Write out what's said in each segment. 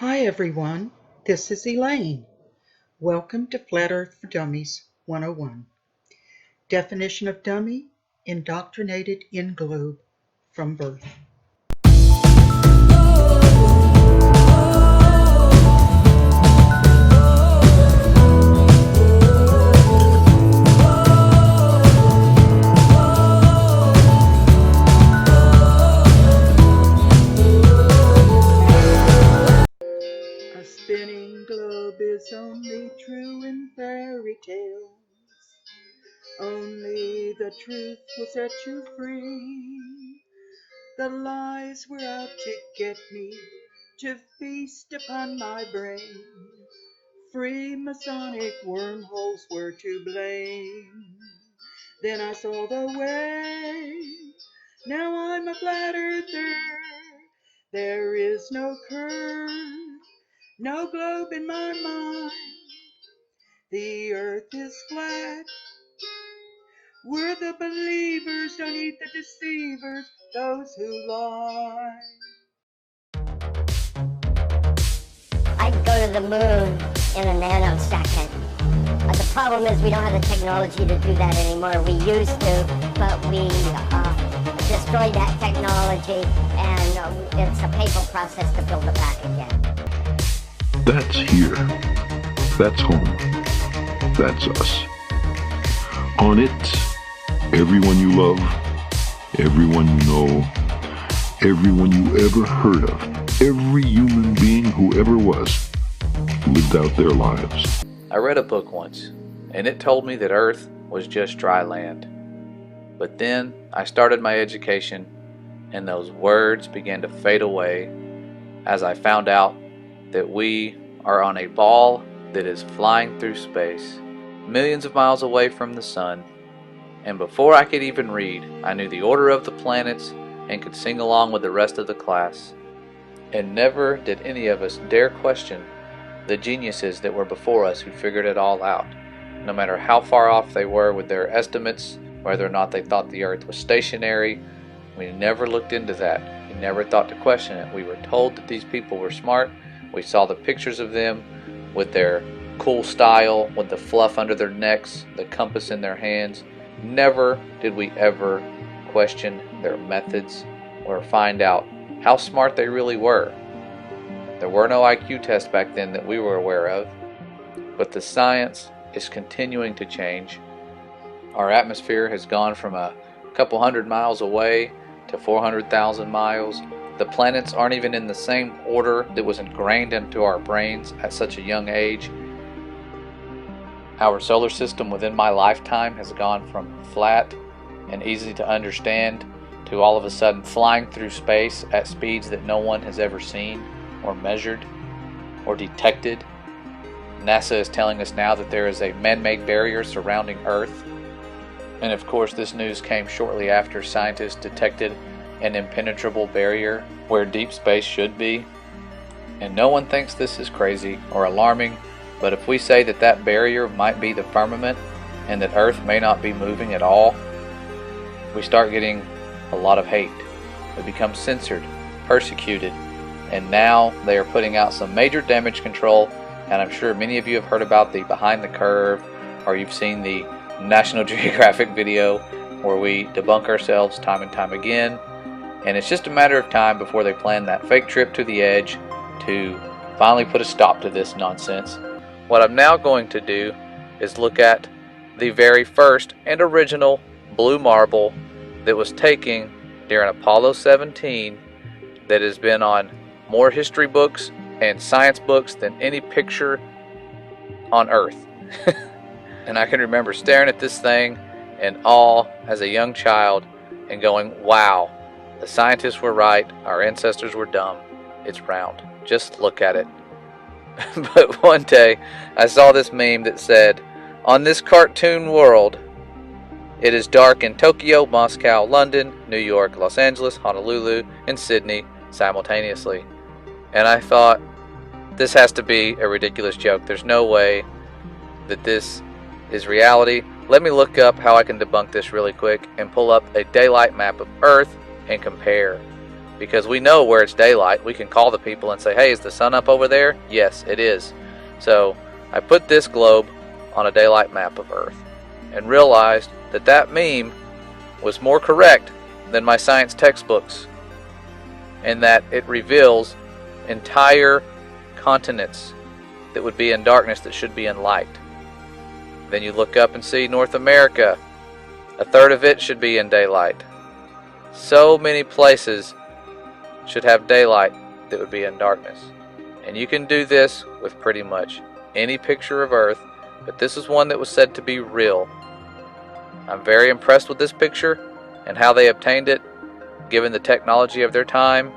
Hi everyone, this is Elaine. Welcome to Flat Earth for Dummies 101. Definition of dummy: indoctrinated in globe from birth. A spinning globe is only true in fairy tales. Only the truth will set you free. The lies were out to get me, to feast upon my brain. Freemasonic wormholes were to blame. Then I saw the way. Now I'm a flat earther. There is no curve, no globe in my mind. The earth is flat. We're the believers, don't eat the deceivers, those who lie. I'd go to the moon in a nanosecond. The problem is we don't have the technology to do that anymore. We used to, but we destroyed that technology, and it's a painful process to build it back again. That's here. That's home. That's us. On it, everyone you love, everyone you know, everyone you ever heard of, every human being who ever was, lived out their lives. I read a book once, and it told me that Earth was just dry land. But then I started my education, and those words began to fade away as I found out that we are on a ball that is flying through space, millions of miles away from the sun. And before I could even read, I knew the order of the planets and could sing along with the rest of the class. And never did any of us dare question the geniuses that were before us who figured it all out, no matter how far off they were with their estimates, whether or not they thought the Earth was stationary. We never looked into that. We never thought to question it. We were told that these people were smart. We saw the pictures of them with their cool style, with the fluff under their necks, the compass in their hands. Never did we ever question their methods or find out how smart they really were. There were no IQ tests back then that we were aware of, but the science is continuing to change. Our atmosphere has gone from a couple hundred miles away to 400,000 miles. The planets aren't even in the same order that was ingrained into our brains at such a young age. Our solar system within my lifetime has gone from flat and easy to understand to all of a sudden flying through space at speeds that no one has ever seen or measured or detected. NASA is telling us now that there is a man-made barrier surrounding Earth. And of course, this news came shortly after scientists detected an impenetrable barrier where deep space should be. And no one thinks this is crazy or alarming, but if we say that that barrier might be the firmament and that Earth may not be moving at all, we start getting a lot of hate. We become censored, persecuted, and now they are putting out some major damage control. And I'm sure many of you have heard about the Behind the Curve, or you've seen the National Geographic video where we debunk ourselves time and time again. And it's just a matter of time before they plan that fake trip to the edge to finally put a stop to this nonsense. What I'm now going to do is look at the very first and original blue marble that was taken during Apollo 17 that has been on more history books and science books than any picture on Earth. And I can remember staring at this thing in awe as a young child and going, wow, the scientists were right, our ancestors were dumb, it's round, just look at it. But one day I saw this meme that said, on this cartoon world, it is dark in Tokyo, Moscow, London, New York, Los Angeles, Honolulu, and Sydney simultaneously. And I thought, this has to be a ridiculous joke. There's no way that this is reality. Let me look up how I can debunk this really quick and pull up a daylight map of Earth and compare. because we know where it's daylight. We can call the people and say, hey, is the sun up over there? Yes, it is. So I put this globe on a daylight map of Earth and realized that that meme was more correct than my science textbooks, and that it reveals entire continents that would be in darkness that should be in light. Then you look up and see North America, a third of it should be in daylight. So many places should have daylight that would be in darkness. And you can do this with pretty much any picture of Earth, but this is one that was said to be real. I'm very impressed with this picture and how they obtained it, given the technology of their time.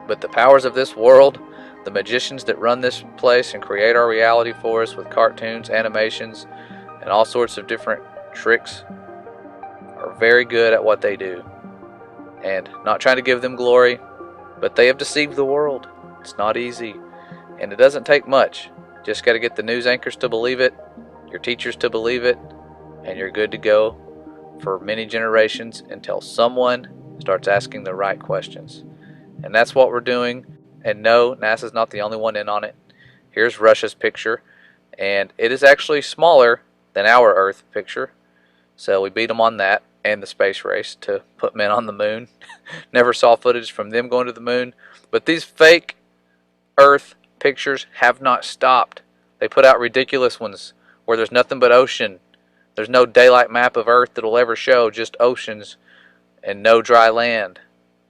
But the powers of this world, the magicians that run this place and create our reality for us with cartoons, animations, and all sorts of different tricks, are very good at what they do. And not trying to give them glory, but they have deceived the world. It's not easy, and it doesn't take much. Just got to get the news anchors to believe it, your teachers to believe it, and you're good to go for many generations until someone starts asking the right questions. And that's what we're doing. And no, NASA's not the only one in on it. Here's Russia's picture, and it is actually smaller than our Earth picture. So we beat them on that and the space race to put men on the moon. Never saw footage from them going to the moon. But these fake Earth pictures have not stopped. They put out ridiculous ones where there's nothing but ocean. There's no daylight map of Earth that'll ever show, just oceans and no dry land,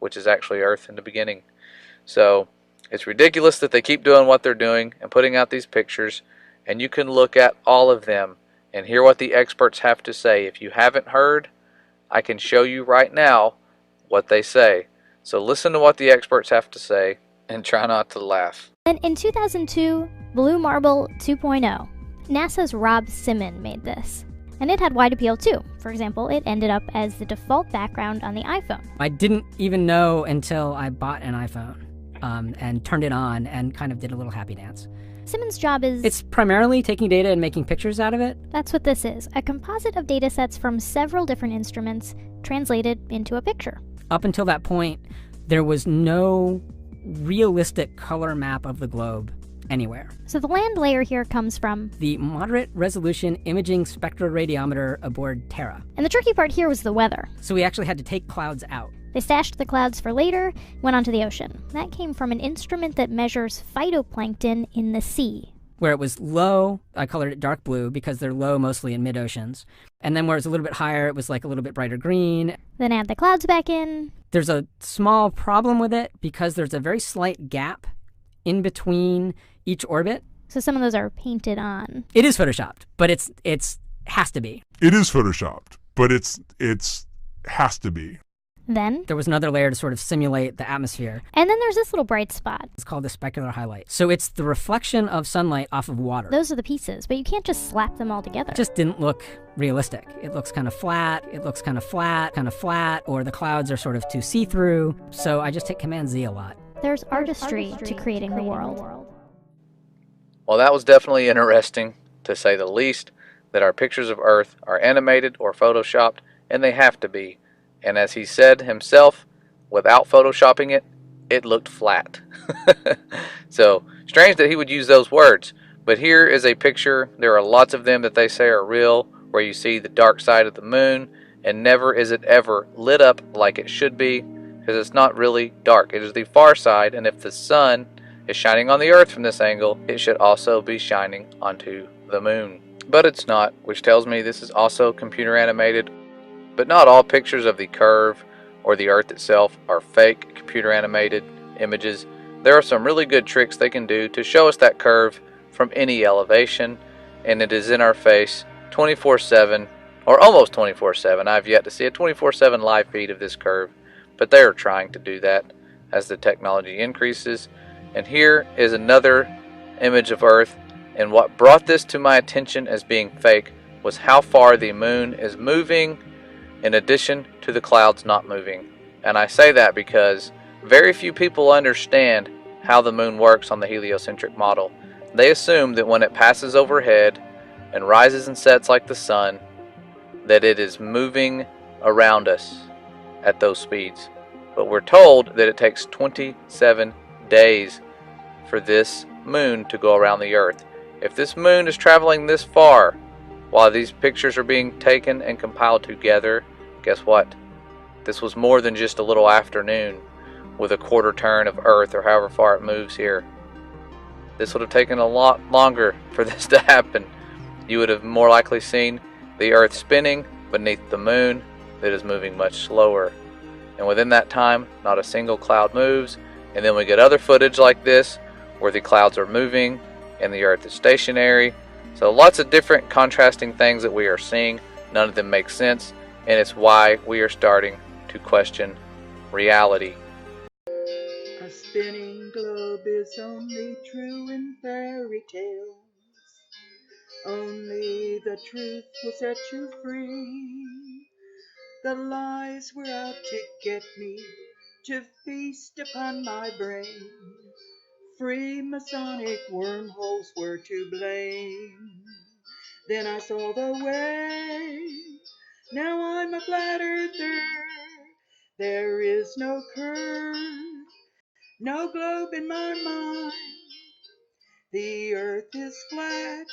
which is actually Earth in the beginning. So it's ridiculous that they keep doing what they're doing and putting out these pictures, and you can look at all of them and hear what the experts have to say. If you haven't heard, I can show you right now what they say. So listen to what the experts have to say and try not to laugh. And in 2002, Blue Marble 2.0, NASA's Rob Simon made this. And it had wide appeal too. For example, it ended up as the default background on the iPhone. I didn't even know until I bought an iPhone and turned it on and kind of did a little happy dance. Simon's job is... It's primarily taking data and making pictures out of it. That's what this is, a composite of data sets from several different instruments translated into a picture. Up until that point, there was no realistic color map of the globe anywhere. So the land layer here comes from the Moderate Resolution Imaging Spectroradiometer aboard Terra. And the tricky part here was the weather. So we actually had to take clouds out. They stashed the clouds for later, went onto the ocean. That came from an instrument that measures phytoplankton in the sea. Where it was low, I colored it dark blue because they're low mostly in mid-oceans. And then where it was a little bit higher, it was like a little bit brighter green. Then add the clouds back in. There's a small problem with it because there's a very slight gap in between each orbit. So some of those are painted on. It is photoshopped, but it's has to be. It is photoshopped, but it's has to be. Then there was another layer to sort of simulate the atmosphere. And then there's this little bright spot. It's called the specular highlight. So it's the reflection of sunlight off of water. Those are the pieces, but you can't just slap them all together. It just didn't look realistic. It looks kind of flat, it looks kind of flat, or the clouds are sort of too see-through. So I just hit Command Z a lot. There's artistry to creating the world. Well, that was definitely interesting, to say the least, that our pictures of Earth are animated or photoshopped, and they have to be. And as he said himself, without photoshopping it, it looked flat. So, strange that he would use those words. But here is a picture, there are lots of them that they say are real, where you see the dark side of the moon, and never is it ever lit up like it should be, because it's not really dark. It is the far side, and if the sun is shining on the Earth from this angle, it should also be shining onto the moon. But it's not, which tells me this is also computer animated. But not all pictures of the curve or the Earth itself are fake computer animated images. There are some really good tricks they can do to show us that curve from any elevation, and it is in our face 24/7, or almost 24/7. I've yet to see a 24/7 live feed of this curve, but they are trying to do that as the technology increases. And here is another image of Earth, and what brought this to my attention as being fake was how far the moon is moving in addition to the clouds not moving. And I say that because very few people understand how the moon works on the heliocentric model. They assume that when it passes overhead and rises and sets like the sun, that it is moving around us at those speeds. but we're told that it takes 27 days for this moon to go around the Earth. If this moon is traveling this far while these pictures are being taken and compiled together, guess what? This was more than just a little afternoon with a quarter turn of Earth or however far it moves here. This would have taken a lot longer for this to happen. You would have more likely seen the Earth spinning beneath the moon that is moving much slower. And within that time, not a single cloud moves. And then we get other footage like this where the clouds are moving and the Earth is stationary. So lots of different contrasting things that we are seeing. None of them make sense, and it's why we are starting to question reality. A spinning globe is only true in fairy tales. Only the truth will set you free. The lies were out to get me, to feast upon my brain. Free Masonic wormholes were to blame. Then I saw the way. Now I'm a flat earther. There is no curve, no globe in my mind. The earth is flat.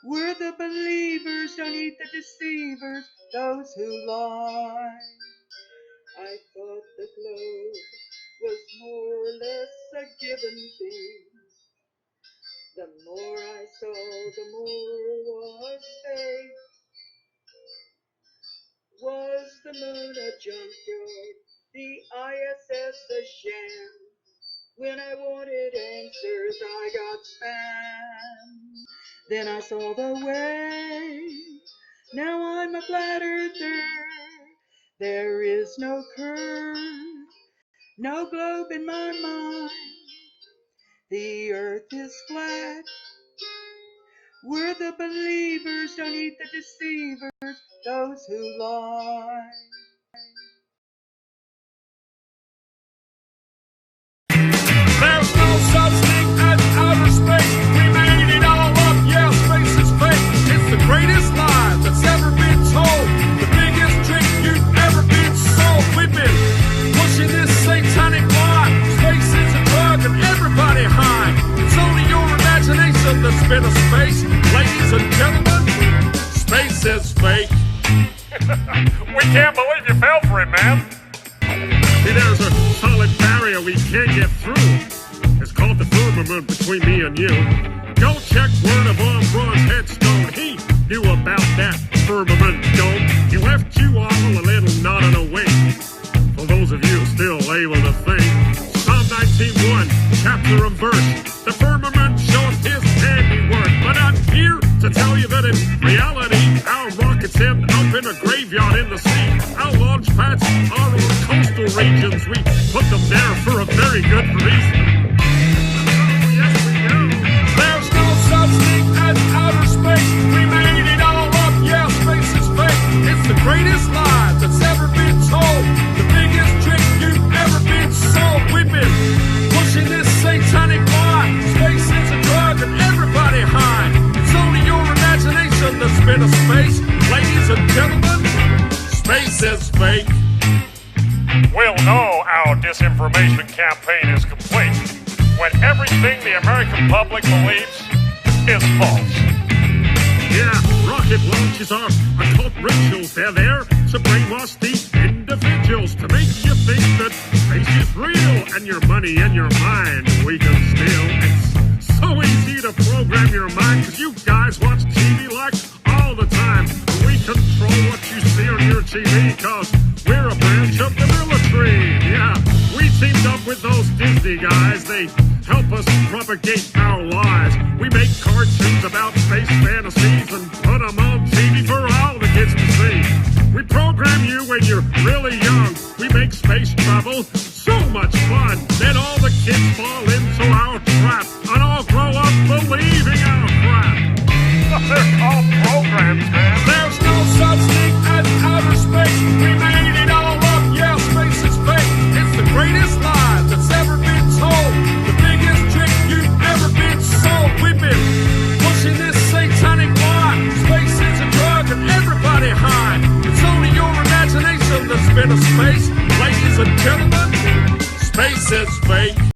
We're the believers, don't eat the deceivers, those who lie. I thought the globe was more or less a given thing. The more I saw, the more was fake. Was the moon a junkyard, the ISS a sham? When I wanted answers, I got spam. Then I saw the way. Now I'm a flat earther. There is no curve, no globe in my mind. The earth is flat. We're the believers, don't eat the deceivers, those who lie. There's no such thing as outer space. We made it all up, yeah, space is fake. It's the greatest lie that's ever been told. The biggest trick you've ever been sold. We've been pushing this satanic lie. Space is a drug and everybody high. It's only your imagination that's been a space. Ladies and gentlemen, space is fake. We can't believe you fell for it, man. See, there's a solid barrier we can't get through. It's called the firmament between me and you. Go check word of Armstrong's headstone. He knew about that firmament dome. He left you all a little nod and a wink. For those of you still able to think. Psalm 19:1, chapter and verse. The firmament shows his handiwork. But I'm here to tell you that in reality, our rockets end up in a graveyard in the sea. Our launch pads are on coastal regions. We put them there for a very good reason. Oh, yes, we do. There's no such thing as outer space. We made it all up, yeah, space is fake. It's the greatest lie that's ever been told. The biggest trick you've ever been sold. We've been pushing this satanic lie. Space is a drug and everybody high. It's only your imagination that's been a space. Ladies and gentlemen, space is fake. We'll know our disinformation campaign is complete when everything the American public believes is false. Yeah, rocket launches are occult rituals. They're there to brainwash the individuals, to make you think that space is real and your money and your mind we can steal. It's so easy to program your mind because you guys watch TV like all the time. We control what you see on your TV because we're a branch of the military. Yeah, we teamed up with those Disney guys. They help us propagate our lies. We make cartoons about space fantasies and put them on TV for all the kids to see. We program you when you're really young. We make space travel so much fun. Then all the kids fall